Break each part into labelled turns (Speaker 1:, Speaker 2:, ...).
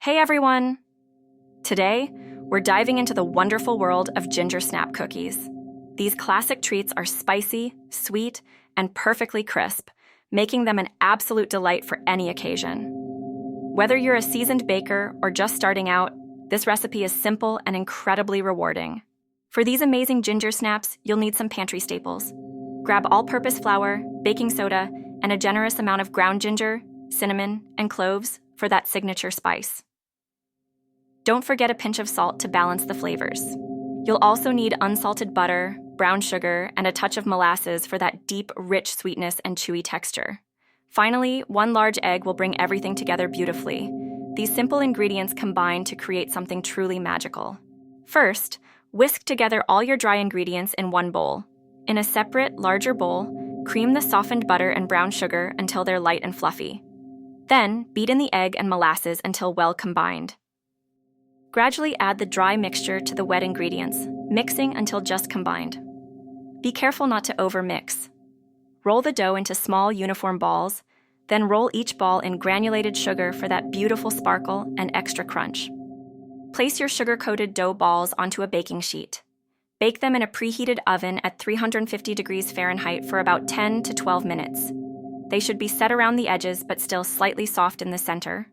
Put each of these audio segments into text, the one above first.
Speaker 1: Hey everyone! Today, we're diving into the wonderful world of ginger snap cookies. These classic treats are spicy, sweet, and perfectly crisp, making them an absolute delight for any occasion. Whether you're a seasoned baker or just starting out, this recipe is simple and incredibly rewarding. For these amazing ginger snaps, you'll need some pantry staples. Grab all-purpose flour, baking soda, and a generous amount of ground ginger, cinnamon, and cloves for that signature spice. Don't forget a pinch of salt to balance the flavors. You'll also need unsalted butter, brown sugar, and a touch of molasses for that deep, rich sweetness and chewy texture. Finally, one large egg will bring everything together beautifully. These simple ingredients combine to create something truly magical. First, whisk together all your dry ingredients in one bowl. In a separate, larger bowl, cream the softened butter and brown sugar until they're light and fluffy. Then, beat in the egg and molasses until well combined. Gradually add the dry mixture to the wet ingredients, mixing until just combined. Be careful not to overmix. Roll the dough into small, uniform balls, then roll each ball in granulated sugar for that beautiful sparkle and extra crunch. Place your sugar-coated dough balls onto a baking sheet. Bake them in a preheated oven at 350 degrees Fahrenheit for about 10 to 12 minutes. They should be set around the edges but still slightly soft in the center.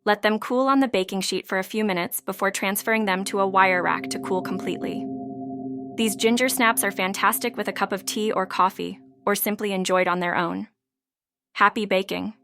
Speaker 1: Let them cool on the baking sheet for a few minutes before transferring them to a wire rack to cool completely. These ginger snaps are fantastic with a cup of tea or coffee, or simply enjoyed on their own. Happy baking!